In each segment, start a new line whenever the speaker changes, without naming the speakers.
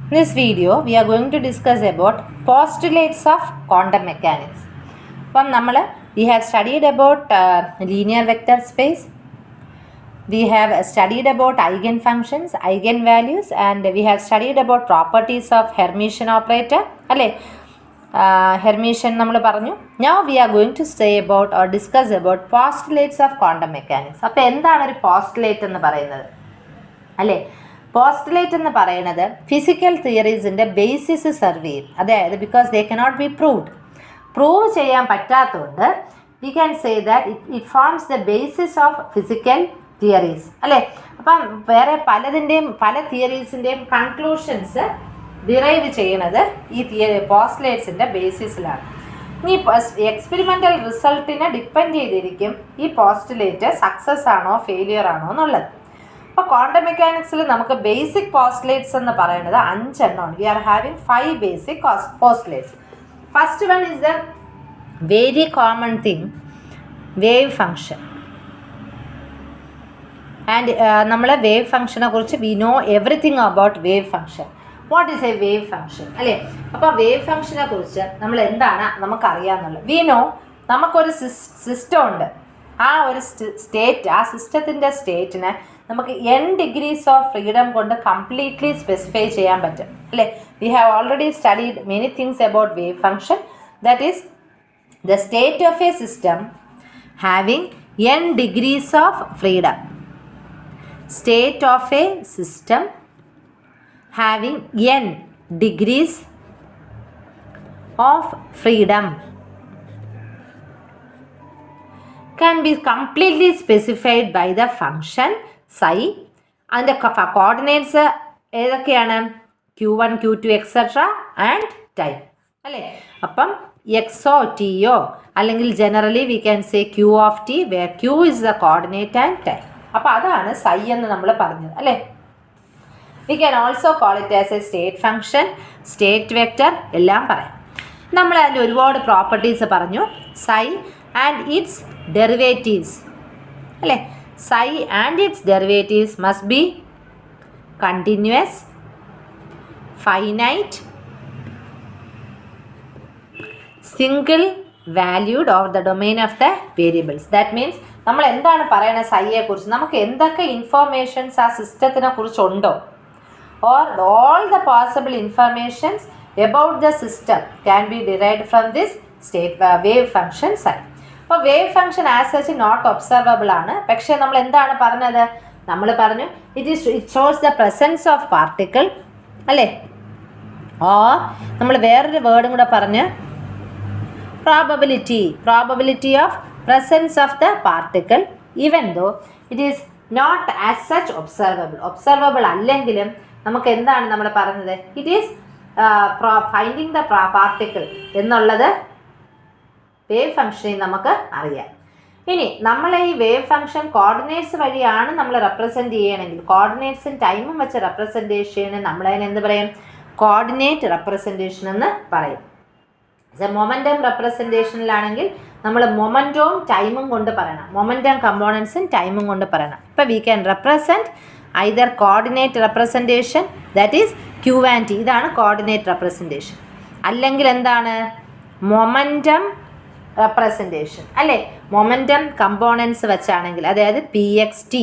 In this video, we are going to discuss about postulates of quantum mechanics. We have studied about linear vector space. We have studied about eigenfunctions, eigenvalues, and we have studied about properties of Hermitian operator. Hermitian nammal paranju. Now we are going to say about or discuss about postulates of quantum mechanics. അപ്പോൾ എന്താണ് ഒരു postulate എന്ന് പറയുന്നത്? അല്ലേ, postulate എന്ന് പറയുന്നത് physical തിയറീസിൻ്റെ basis serve ചെയ്യും. അതായത് because they cannot be prove ചെയ്യാൻ പറ്റാത്തതുകൊണ്ട് V can say that it forms the basis of physical theories. അല്ലേ, അപ്പം വേറെ പല തിയറീസിൻ്റെയും കൺക്ലൂഷൻസ് ഡിറൈവ് ചെയ്യുന്നത് ഈ പോസ്റ്റുലേറ്റ്സിൻ്റെ ബേസിസിലാണ്. ഇനി എക്സ്പെരിമെൻ്റൽ റിസൾട്ടിനെ ഡിപ്പെൻഡ് ചെയ്തിരിക്കും ഈ പോസ്റ്റുലേറ്റ് സക്സസ് ആണോ ഫെയിലിയർ ആണോ എന്നുള്ളത്. അപ്പോൾ ക്വാണ്ടം മെക്കാനിക്സിൽ നമുക്ക് ബേസിക് പോസ്റ്റുലേറ്റ്സ് എന്ന് പറയുന്നത് 5 എണ്ണമാണ്. We are having 5 basic postulates. First one is the very common thing, wave function. And നമ്മൾ വേവ് ഫങ്ഷനെ കുറിച്ച് we know everything about wave function. What is a wave function? അല്ലേ, അപ്പോൾ വേവ് ഫങ്ഷനെ കുറിച്ച് നമ്മൾ എന്താണ് നമുക്കറിയാമെന്നുള്ളത്. വി നോ നമുക്കൊരു സിസ്റ്റം ഉണ്ട്. ആ ഒരു സ്റ്റേറ്റ്, ആ സിസ്റ്റത്തിൻ്റെ സ്റ്റേറ്റിനെ നമുക്ക് n ഡിഗ്രീസ് ഓഫ് ഫ്രീഡം കൊണ്ട് കംപ്ലീറ്റ്ലി സ്പെസിഫൈ ചെയ്യാൻ പറ്റും. അല്ലേ, we have already studied many things about wave function. That is the state of a system having n degrees of freedom. State of a system having n degrees of freedom can be completely specified by the function psi. അതിൻ്റെ coordinates ഏതൊക്കെയാണ്? Q1, Q2 etcetera and time. അല്ലേ, അപ്പം എക്സോ ടിയോ അല്ലെങ്കിൽ generally we can say Q of T, where Q is the coordinate and time. അപ്പോൾ അതാണ് psi എന്ന് നമ്മൾ പറഞ്ഞത്. അല്ലേ, we can also call it as a state function, state vector എല്ലാം പറയാം. നമ്മൾ അതിൽ ഒരുപാട് പ്രോപ്പർട്ടീസ് പറഞ്ഞു. psi and its derivatives, അല്ലേ, psi and its derivatives must be continuous, finite, single valued or the domain of the variables. That means നമ്മൾ എന്താണ് പറയുന്നത് സൈയെ കുറിച്ച്, നമുക്ക് എന്തൊക്കെ ഇൻഫോർമേഷൻസ് ആ സിസ്റ്റത്തിനെ കുറിച്ചുണ്ടോ, or all the possible informations about the system can be derived from this state wave function psi. അപ്പോൾ wave function as such not observable ആണ്. പക്ഷേ നമ്മൾ എന്താണ് പറഞ്ഞത്? നമ്മൾ പറഞ്ഞു it shows the presence of particle. അല്ലേ, നമ്മൾ വേറൊരു വേർഡും കൂടെ പറഞ്ഞ് probability of presence of the particle even though it is not as such observable അല്ലെങ്കിലും നമുക്ക് എന്താണ് നമ്മൾ പറഞ്ഞത്? It is finding the particle എന്നുള്ളത് വേവ് ഫംഗ്ഷനിൽ നമുക്ക് അറിയാം. ഇനി നമ്മൾ ഈ വേവ് ഫംഗ്ഷൻ കോർഡിനേറ്റ്സ് വഴിയാണ് നമ്മൾ റെപ്രസെൻറ്റ് ചെയ്യണമെങ്കിൽ, കോർഡിനേറ്റ്സും ടൈമും വെച്ച് റെപ്രസെൻറ്റേഷന് നമ്മളതിന് എന്ത് പറയും? കോർഡിനേറ്റ് റെപ്രസെൻറ്റേഷൻ എന്ന് പറയും. മൊമെൻറ്റം റെപ്രസെൻറ്റേഷനിലാണെങ്കിൽ നമ്മൾ മൊമെൻറ്റവും ടൈമും കൊണ്ട് പറയണം, മൊമെൻറ്റം കമ്പോണൻസും ടൈമും കൊണ്ട് പറയണം. ഇപ്പോൾ we can represent either coordinate representation, that is Q and T, ഇതാണ് കോർഡിനേറ്റ് റെപ്രസെൻറ്റേഷൻ. അല്ലെങ്കിൽ എന്താണ് മൊമെൻറ്റം റെപ്രസെൻറ്റേഷൻ. അല്ലേ, മൊമെൻറ്റം കമ്പോണൻസ് വെച്ചാണെങ്കിൽ, അതായത് PXT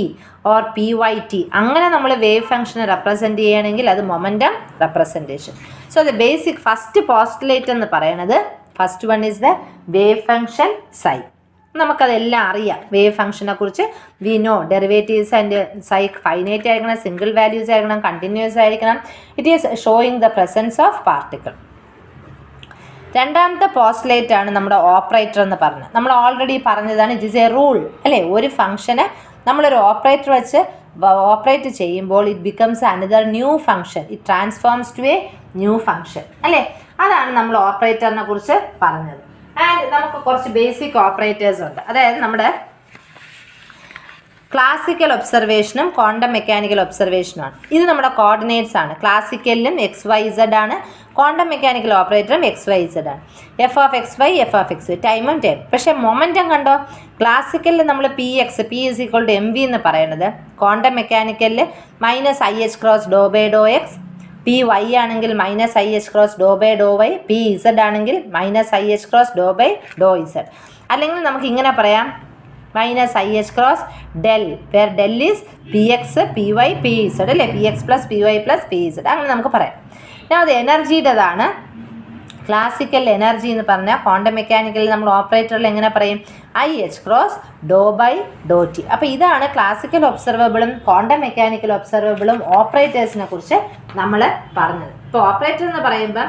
ഓർ PYT, അങ്ങനെ നമ്മൾ വേവ് ഫംഗ്ഷനെ റെപ്രസെൻറ്റ് ചെയ്യണമെങ്കിൽ അത് momentum representation. So the basic first postulate എന്ന് പറയുന്നത്, first one is the wave function psi. നമുക്കതെല്ലാം അറിയാം വേവ് ഫംഗ്ഷനെ കുറിച്ച്. We know derivatives and psi finite ആയിരിക്കണം, സിംഗിൾ വാല്യൂസ് ആയിരിക്കണം, കണ്ടിന്യൂസ് ആയിരിക്കണം. It is showing the presence of particle. രണ്ടാമത്തെ പോസ്റ്റുലേറ്റ് ആണ് നമ്മുടെ ഓപ്പറേറ്റർ എന്ന് പറഞ്ഞത്. നമ്മൾ ഓൾറെഡി പറഞ്ഞതാണ് ഇറ്റ് ഈസ് എ റൂൾ. അല്ലേ, ഒരു ഫംഗ്ഷന് നമ്മളൊരു ഓപ്പറേറ്റർ വെച്ച് ഓപ്പറേറ്റ് ചെയ്യുമ്പോൾ it becomes another new function, it transforms to a new function. അല്ലേ, അതാണ് നമ്മൾ ഓപ്പറേറ്ററിനെ കുറിച്ച് പറഞ്ഞത്. ആൻഡ് നമുക്ക് കുറച്ച് ബേസിക് ഓപ്പറേറ്റേഴ്സ് ഉണ്ട്. അതായത് നമ്മുടെ ക്ലാസിക്കൽ ഒബ്സർവേഷനും ക്വാണ്ടം മെക്കാനിക്കൽ ഒബ്സർവേഷനുമാണ്. ഇത് നമ്മുടെ കോർഡിനേറ്റ്സ് ആണ്. ക്ലാസിക്കലിലും XYZ ആണ്, ക്വാണ്ടം മെക്കാനിക്കൽ ഓപ്പറേറ്ററും XYZ ആണ്. f(x(y), f(x)y, ടൈമും ടൈം. പക്ഷേ മൊമെൻറ്റം കണ്ടോ, ക്ലാസിക്കലിൽ നമ്മൾ P is equal to mv എന്ന് പറയുന്നത്, ക്വാണ്ടം മെക്കാനിക്കലിൽ -IH × ∂∂x പി വൈ ആണെങ്കിൽ minus I H cross do by Dr Y, P Z ആണെങ്കിൽ minus I H cross do by Dr Z. അല്ലെങ്കിൽ നമുക്ക് ഇങ്ങനെ പറയാം, minus I H cross del, where del is P X P Y P Z അല്ലേ, P X plus P Y plus P Z, അങ്ങനെ നമുക്ക് പറയാം. ഞാൻ അത് എനർജിയുടേതാണ്. ക്ലാസിക്കൽ എനർജി എന്ന് പറഞ്ഞാൽ ക്വാണ്ടം മെക്കാനിക്കലിൽ നമ്മൾ ഓപ്പറേറ്ററിൽ എങ്ങനെ പറയും, I H cross do by do T. അപ്പോൾ ഇതാണ് ക്ലാസിക്കൽ ഒബ്സർവബിളും ക്വാണ്ടം മെക്കാനിക്കൽ ഒബ്സർവബിളും ഓപ്പറേറ്റേഴ്സിനെ കുറിച്ച് നമ്മൾ പറഞ്ഞത്. ഇപ്പോൾ ഓപ്പറേറ്റർ എന്ന് പറയുമ്പോൾ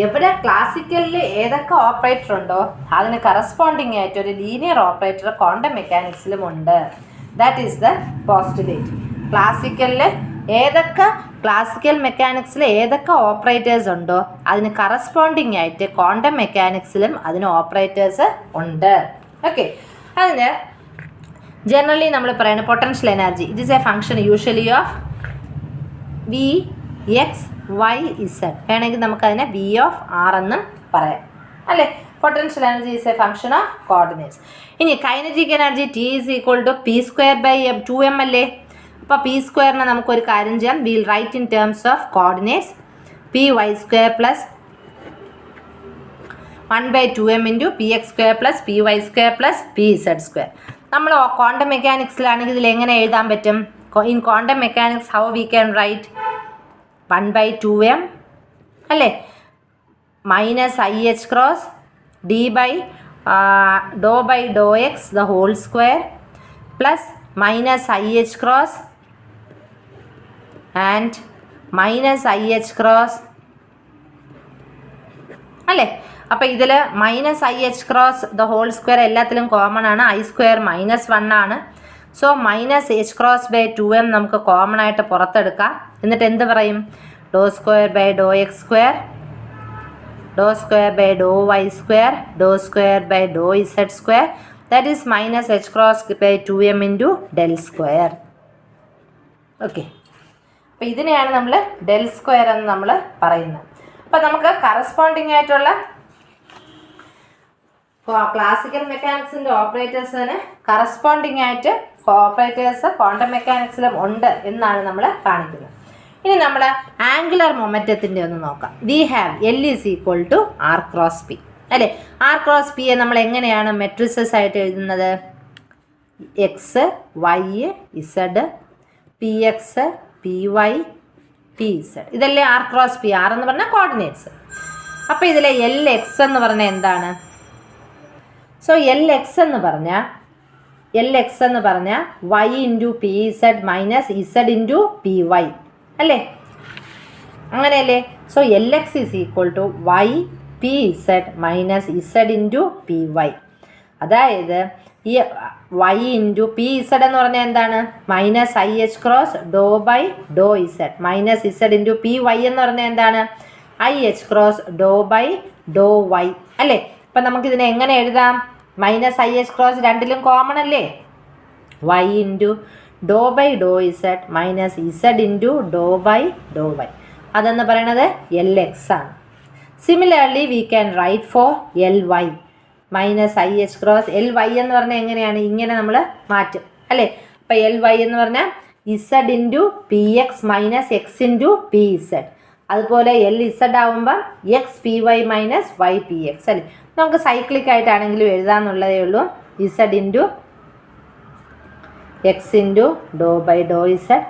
എവിടെ ക്ലാസിക്കലിൽ ഏതൊക്കെ ഓപ്പറേറ്റർ ഉണ്ടോ അതിന് കറസ്പോണ്ടിങ് ആയിട്ട് ഒരു ലീനിയർ ഓപ്പറേറ്റർ ക്വാണ്ടം മെക്കാനിക്സിലും ഉണ്ട്. That is the postulate. Classical മെക്കാനിക്സിൽ ഏതൊക്കെ ഓപ്പറേറ്റേഴ്സ് ഉണ്ടോ അതിന് കറസ്പോണ്ടിങ് ആയിട്ട് ക്വാണ്ടം മെക്കാനിക്സിലും അതിന് ഓപ്പറേറ്റേഴ്സ് ഉണ്ട്. ഓക്കെ, അതിന് ജനറലി നമ്മൾ പറയുന്നത് potential energy it is a function usually of V X Y Z. വേണമെങ്കിൽ നമുക്കതിനെ വി ഓഫ് ആർ എന്നും പറയാം അല്ലേ. Potential energy is a function of coordinates. ഇനി kinetic energy T is equal to P square by 2m അല്ലേ. അപ്പോൾ P സ്ക്വയറിനെ നമുക്കൊരു കാര്യം ചെയ്യാം, will write in terms of coordinates P Y square plus 1/2m into P X square plus P Y square plus P Z square. നമ്മൾ quantum മെക്കാനിക്സിലാണെങ്കിൽ ഇതിൽ എങ്ങനെ എഴുതാൻ പറ്റും? In quantum mechanics how we can write 1/2m അല്ലേ, minus I H cross D by do by do X the whole square plus minus I H cross and minus I H cross അല്ലേ. അപ്പോൾ ഇതിൽ minus I H cross the whole square എല്ലാത്തിലും common ആണ്, I square -1 ആണ്. So minus H cross by 2m നമുക്ക് common ആയിട്ട് പുറത്തെടുക്കാം. എന്നിട്ട് എന്ത് പറയും, do square by do X square, do square by Dr Y square, do square by Dr Z square, that is minus H cross by 2m into del square. Okay, അപ്പോൾ ഇതിനെയാണ് നമ്മൾ del square എന്ന് നമ്മൾ പറയുന്നത്. അപ്പോൾ നമുക്ക് corresponding ആയിട്ടുള്ള classical മെക്കാനിക്സിൻ്റെ ഓപ്പറേറ്റേഴ്സിന് corresponding ആയിട്ട് ഓപ്പറേറ്റേഴ്സ് ക്വാണ്ടം മെക്കാനിക്സിലും ഉണ്ട് എന്നാണ് നമ്മൾ കാണിക്കുന്നത്. ഇനി നമ്മൾ ആംഗുലർ മൊമെൻറ്റത്തിൻ്റെ ഒന്ന് നോക്കാം. We have L is equal to R cross P അല്ലേ. ആർ ക്രോസ് പിയെ നമ്മൾ എങ്ങനെയാണ് മെട്രിസസ് ആയിട്ട് എഴുതുന്നത്? X Y Z P X P Y P Z, ഇതല്ലേ ആർ ക്രോസ് പി. ആർ എന്ന് പറഞ്ഞാൽ കോർഡിനേറ്റ്സ്. അപ്പോൾ ഇതിലെ എൽ എക്സ് എന്ന് പറഞ്ഞാൽ എന്താണ്? സോ എൽ എക്സ് എന്ന് പറഞ്ഞാൽ Y into P Z minus Z into P Y അല്ലേ, അങ്ങനെയല്ലേ. So L X is equal to Y P Z minus Z into P Y. അതായത് ഈ വൈ ഇൻറ്റു പി ഇസഡ് എന്ന് പറഞ്ഞാൽ എന്താണ്? Minus I H cross do by Dr Z minus Z into P Y എന്ന് പറഞ്ഞാൽ എന്താണ്? I H cross do by Dr Y അല്ലേ. അപ്പം നമുക്കിതിനെ എങ്ങനെ എഴുതാം? മൈനസ് ഐ എച്ച് ക്രോസ് രണ്ടിലും കോമൺ അല്ലേ, Y into Dr by Dr Z minus Z into Dr by Dr Y. അതെന്ന് പറയണത് എൽ എക്സ് ആണ്. Similarly we can write for L Y minus I H cross. L Y എന്ന് പറഞ്ഞാൽ എങ്ങനെയാണ്? ഇങ്ങനെ നമ്മൾ മാറ്റും അല്ലേ. അപ്പോൾ എൽ വൈ എന്ന് പറഞ്ഞാൽ Z into P X minus X into P Z. അതുപോലെ എൽ ഇസഡ് ആകുമ്പോൾ X P Y minus Y P X അല്ലേ. നമുക്ക് സൈക്ലിക് ആയിട്ടാണെങ്കിലും എഴുതാമെന്നുള്ളതേ ഉള്ളൂ. Z into X into Dr by Dr Z.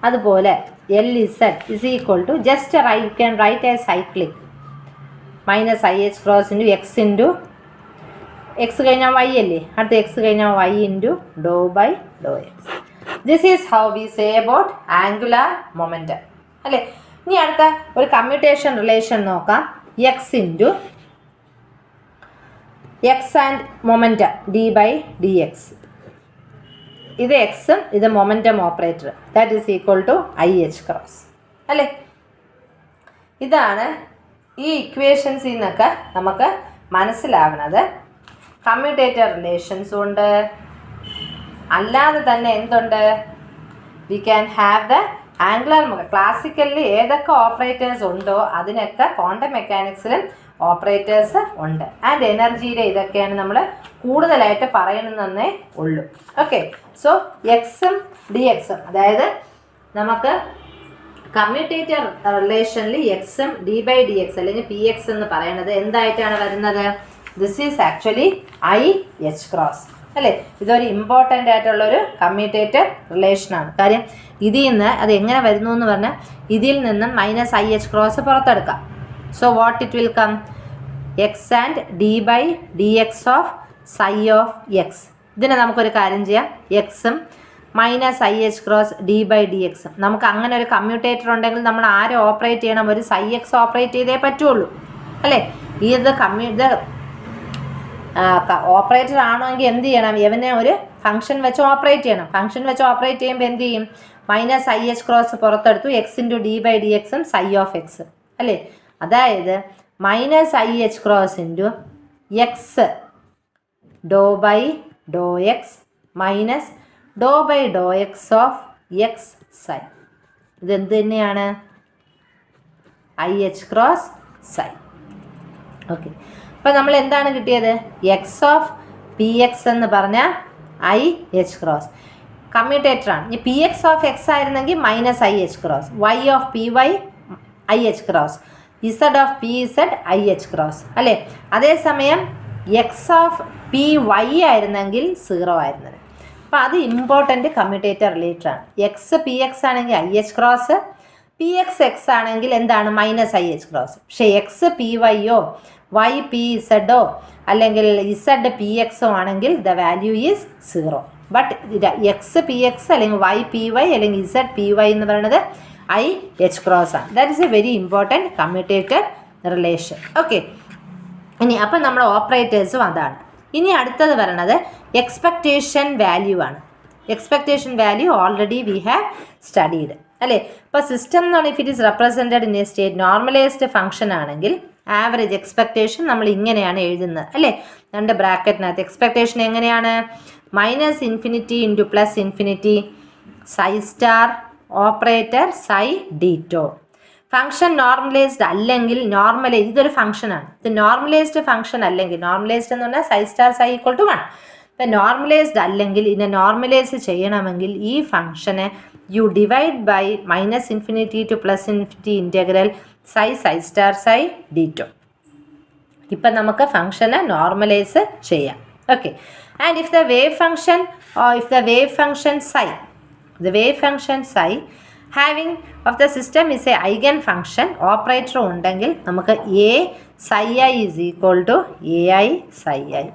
അതുപോലെ L Z is equal to just can write a cyclic minus I H cross into X into X കഴിഞ്ഞാൽ Y അല്ലേ, അടുത്ത X കഴിഞ്ഞാൽ Y into Dr by do X. This is how we say about angular momentum അല്ലേ. ഇനി അടുത്ത ഒരു commutation relation നോക്കാം. X into X and momentum D by D X. ഇത് എക്സും ഇത് momentum operator, that is equal to I H cross അല്ലേ. ഇതാണ് ഈ ഇക്വേഷൻസിൽ നിന്നൊക്കെ നമുക്ക് മനസ്സിലാവുന്നത്. കമ്മ്യൂട്ടേറ്റർ റിലേഷൻസും ഉണ്ട്, അല്ലാതെ തന്നെ എന്തുണ്ട്? We can have the angular. ക്ലാസിക്കലിൽ ഏതൊക്കെ ഓപ്പറേറ്റേഴ്സ് ഉണ്ടോ അതിനൊക്കെ ക്വാണ്ടം മെക്കാനിക്സിലും ഓപ്പറേറ്റേഴ്സ് ഉണ്ട്. ആൻഡ് എനർജിയുടെ ഇതൊക്കെയാണ് നമ്മൾ കൂടുതലായിട്ട് പറയണമെന്നേ ഉള്ളൂ. ഓക്കെ, സോ എക്സും ഡി എക്സും, അതായത് നമുക്ക് കമ്മ്യൂട്ടേറ്റർ റിലേഷനിൽ എക്സും ഡി ബൈ ഡി എക്സ് അല്ലെങ്കിൽ പി എക്സ് എന്ന് പറയുന്നത് എന്തായിട്ടാണ് വരുന്നത്? This is actually I H cross അല്ലേ? ഇതൊരു ഇമ്പോർട്ടൻ്റ് ആയിട്ടുള്ളൊരു കമ്മ്യൂട്ടേറ്റർ റിലേഷനാണ്. കാര്യം ഇതിൽ നിന്ന് അത് എങ്ങനെ വരുന്നു എന്ന് പറഞ്ഞാൽ ഇതിൽ നിന്നും മൈനസ് ഐ എച്ച് ക്രോസ് പുറത്തെടുക്കാം. So what it will come? X and D by D X of psi of X. ഇതിനെ നമുക്കൊരു കാര്യം ചെയ്യാം, എക്സും minus I H cross D by D എക്സും. നമുക്ക് അങ്ങനെ ഒരു കമ്മ്യൂട്ടേറ്റർ ഉണ്ടെങ്കിൽ നമ്മൾ ആരെ ഓപ്പറേറ്റ് ചെയ്യണം? ഒരു സൈ എക്സ് ഓപ്പറേറ്റ് ചെയ്തേ പറ്റുള്ളൂ അല്ലേ? ഇത് ഓപ്പറേറ്റർ ആണെങ്കിൽ എന്ത് ചെയ്യണം? ഇവനെ ഒരു ഫംഗ്ഷൻ വെച്ച് ഓപ്പറേറ്റ് ചെയ്യണം. ഫംഗ്ഷൻ വെച്ച് ഓപ്പറേറ്റ് ചെയ്യുമ്പോൾ എന്ത് ചെയ്യും? മൈനസ് ഐ എച്ച് ക്രോസ് പുറത്തെടുത്തു, X into D by D എക്സും സൈ ഓഫ് എക്സ് അല്ലേ? അതായത് minus I H cross into X do by do X minus do by do X of X psi. ഇതെന്ത് തന്നെയാണ്? I H cross psi. Okay, അപ്പോൾ നമ്മൾ എന്താണ് കിട്ടിയത്? X of P X എന്ന് പറഞ്ഞാൽ ഐ എച്ച് ക്രോസ് കമ്മ്യൂട്ടേറ്ററാണ്. ഈ പി എക്സ് ഓഫ് എക്സ് ആയിരുന്നെങ്കിൽ minus I H cross, Y of P Y I H cross, Z of P Z I H cross അല്ലേ? അതേസമയം എക്സ് ഓഫ് പി വൈ ആയിരുന്നെങ്കിൽ 0 ആയിരുന്നത്. അപ്പോൾ അത് ഇമ്പോർട്ടൻ്റ് കമ്മ്യൂട്ടേറ്റർ റിലേറ്ററാണ്. എക്സ് പി എക്സ് ആണെങ്കിൽ I H cross, P X X ആണെങ്കിൽ എന്താണ്? Minus I H cross. പക്ഷേ എക്സ് പി വൈയോ വൈ പി ഇസഡോ അല്ലെങ്കിൽ ഇസഡ് പി എക്സോ ആണെങ്കിൽ the value is 0. But X P X അല്ലെങ്കിൽ വൈ പി വൈ അല്ലെങ്കിൽ ഇസഡ് പി വൈ എന്ന് പറയുന്നത് ഐ എച്ച് ക്രോസ് ആണ്. That is a very important commutator relation. Okay, ഇനി അപ്പം നമ്മുടെ ഓപ്പറേറ്റേഴ്സും അതാണ്. ഇനി അടുത്തത് പറയുന്നത് എക്സ്പെക്റ്റേഷൻ വാല്യൂ ആണ്. Expectation value already we have studied അല്ലേ? ഇപ്പോൾ സിസ്റ്റം എന്ന് പറഞ്ഞാൽ if it is represented in a state normalised function ആണെങ്കിൽ ആവറേജ് എക്സ്പെക്റ്റേഷൻ നമ്മൾ ഇങ്ങനെയാണ് എഴുതുന്നത് അല്ലേ? 2 ബ്രാക്കറ്റിനകത്ത് എക്സ്പെക്റ്റേഷൻ എങ്ങനെയാണ്? Minus infinity into plus infinity psi star operator psi d tau. Function normalised അല്ലെങ്കിൽ ഇതൊരു ഫംഗ്ഷനാണ്. ഇത് നോർമലൈസ്ഡ് ഫംഗ്ഷൻ അല്ലെങ്കിൽ നോർമലൈസ്ഡ് എന്ന് പറഞ്ഞാൽ psi star psi equal to 1. ഇപ്പം നോർമലൈസ്ഡ് അല്ലെങ്കിൽ ഇതിനെ നോർമലൈസ് ചെയ്യണമെങ്കിൽ ഈ ഫംഗ്ഷനെ you divide by minus infinity to plus infinity integral psi star psi d tau. ഇപ്പം നമുക്ക് ഫംഗ്ഷനെ നോർമലൈസ് ചെയ്യാം. Okay, and if the wave function psi having of the system is a eigen function operator ഉണ്ടെങ്കിൽ നമുക്ക് A psi I is equal to A I psi I.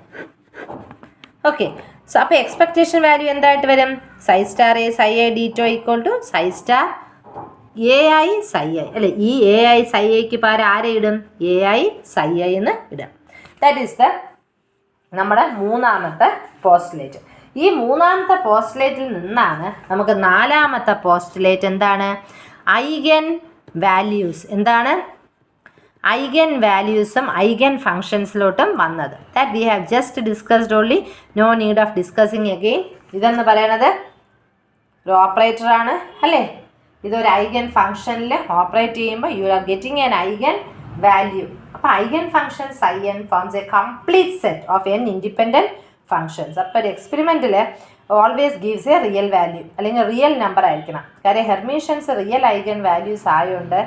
Okay, so അപ്പോൾ expectation value എന്തായിട്ട് വരും? Psi star A psi I d tau equal to psi star A I psi I അല്ലേ? ഈ A I സൈ ഐക്ക് പകരം ആരെ ഇടും? എ ഐ സൈ ഐ എന്ന് ഇടും. ദാറ്റ് ഈസ് നമ്മുടെ മൂന്നാമത്തെ പോസ്റ്റുലേറ്റ്. ഈ മൂന്നാമത്തെ പോസ്റ്റുലേറ്റിൽ നിന്നാണ് നമുക്ക് നാലാമത്തെ പോസ്റ്റുലേറ്റ് എന്താണ്? Eigen values. എന്താണ്? ഐഗൻ വാല്യൂസും ഐഗൻ ഫങ്ഷൻസിലോട്ടും വന്നത്. That we have just discussed only, no need of discussing again. ഇതെന്ന് പറയുന്നത് ഒരു ഓപ്പറേറ്ററാണ് അല്ലേ? ഇതൊരു ഐഗൻ ഫംഗ്ഷനിൽ ഓപ്പറേറ്റ് ചെയ്യുമ്പോൾ you are getting an eigen value. അപ്പോൾ eigen functions I N forms a complete set of N independent functions. അപ്പോൾ ഒരു എക്സ്പെരിമെൻറ്റിൽ always gives a real value അല്ലെങ്കിൽ റിയൽ നമ്പർ ആയിരിക്കണം. കാര്യം ഹെർമീഷ്യൻസ് റിയൽ ഐഗൻ വാല്യൂസ് ആയതുകൊണ്ട്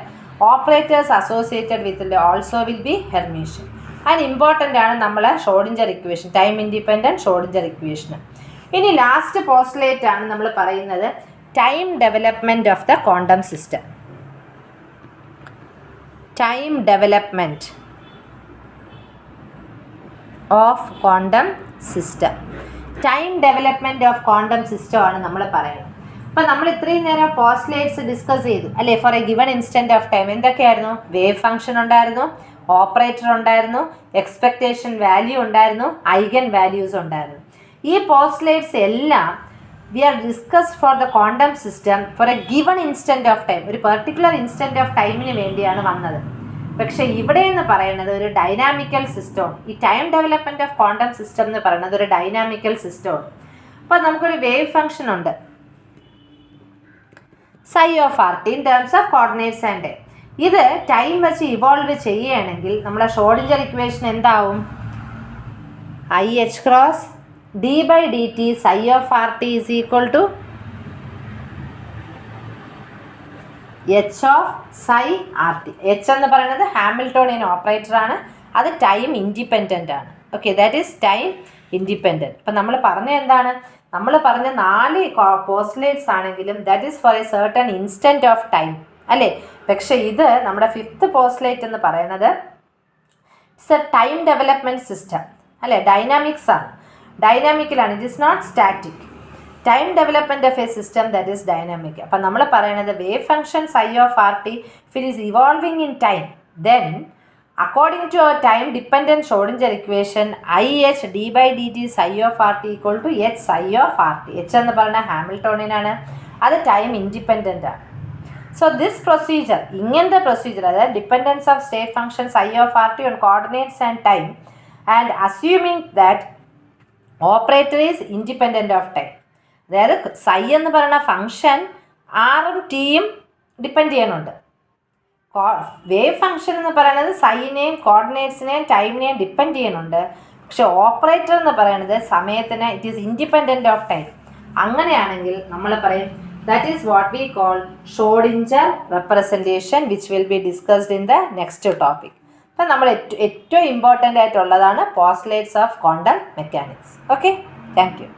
operators associated with also will be Hermitian. അതിന് important ആണ് നമ്മൾ Schrodinger equation, time independent Schrodinger equation. ഇനി ലാസ്റ്റ് പോസ്റ്റുലേറ്റ് ആണ് നമ്മൾ പറയുന്നത് time development of the quantum system. Time development of quantum system. Time development of quantum system ആണ് നമ്മൾ പറയുന്നത്. അപ്പോൾ നമ്മൾ ഇത്രയും നേരം പോസ്റ്റുലേറ്റ്സ് ഡിസ്കസ് ചെയ്തു അല്ലേ? For a given instant of time എന്തൊക്കെയായിരുന്നു? വേവ് ഫംഗ്ഷൻ ഉണ്ടായിരുന്നു, ഓപ്പറേറ്റർ ഉണ്ടായിരുന്നു, എക്സ്പെക്റ്റേഷൻ വാല്യൂ ഉണ്ടായിരുന്നു, ഐഗൻ വാല്യൂസ് ഉണ്ടായിരുന്നു. ഈ പോസ്റ്റുലേറ്റ്സ് എല്ലാം we are discussed for the quantum system for a given instant of time. ഒരു പെർട്ടിക്കുലർ ഇൻസ്റ്റൻറ്റ് ഓഫ് ടൈമിന് വേണ്ടിയാണ് വന്നത്. പക്ഷേ ഇവിടെ എന്ന് പറയുന്നത് ഒരു ഡൈനാമിക്കൽ സിസ്റ്റം. ഈ time development of quantum system എന്ന് പറയുന്നത് ഒരു ഡൈനാമിക്കൽ സിസ്റ്റമാണ്. അപ്പോൾ നമുക്കൊരു വേവ് ഫംഗ്ഷൻ ഉണ്ട് psi of R T in terms of coordinates and time. ഇത് ടൈം വെച്ച് ഇവോൾവ് ചെയ്യുകയാണെങ്കിൽ നമ്മുടെ ഷ്രോഡിഞ്ചർ ഇക്വേഷൻ എന്താവും? I H cross d by dt psi of rt is equal to H of psi R T. H എന്ന് പറയുന്നത് Hamiltonian operator ആണ്, അത് time independent ആണ്. Okay, that is time independent. അപ്പം നമ്മൾ പറഞ്ഞ എന്താണ്, നമ്മൾ പറഞ്ഞ 4 പോസ്റ്റ്ലേറ്റ്സ് ആണെങ്കിലും that is for a certain instant of time അല്ലേ. പക്ഷേ ഇത് നമ്മുടെ 5th പോസ്റ്റ്ലേറ്റ് എന്ന് പറയുന്നത് it's a time development system അല്ലേ, ഡൈനാമിക്സ് ആണ്, ഡൈനാമിക്കലാണ്, it is not static. Time development of a system that is dynamic. അപ്പം നമ്മൾ പറയുന്നത് wave function psi of R T if it is evolving in time then according to our time dependent Schrodinger equation IH d by dt psi of RT equal to H psi of RT. H എന്ന് പറയുന്ന Hamiltonian ആണ്, അത് time independent ആണ്. So this procedure, ഇങ്ങനത്തെ procedure, അതായത് dependence of state function psi of RT on coordinates and time and assuming that operator is independent of time. അതായത് psi എന്ന് പറയുന്ന ഫംഗ്ഷൻ ആറും ടിയും ഡിപ്പെൻഡ് ചെയ്യുന്നുണ്ട്. വേവ് ഫംഗ്ഷൻ എന്ന് പറയുന്നത് സൈനെയും കോർഡിനേറ്റ്സിനെയും ടൈമിനെയും ഡിപ്പെൻഡ് ചെയ്യുന്നുണ്ട്. പക്ഷെ ഓപ്പറേറ്റർ എന്ന് പറയുന്നത് സമയത്തിന് it is independent of time. അങ്ങനെയാണെങ്കിൽ നമ്മൾ പറയും that is what we call Schrödinger representation which will be discussed in the next topic. അപ്പം നമ്മൾ ഏറ്റവും ഇമ്പോർട്ടൻ്റ് ആയിട്ടുള്ളതാണ് postulates of quantum mechanics. Okay, thank you.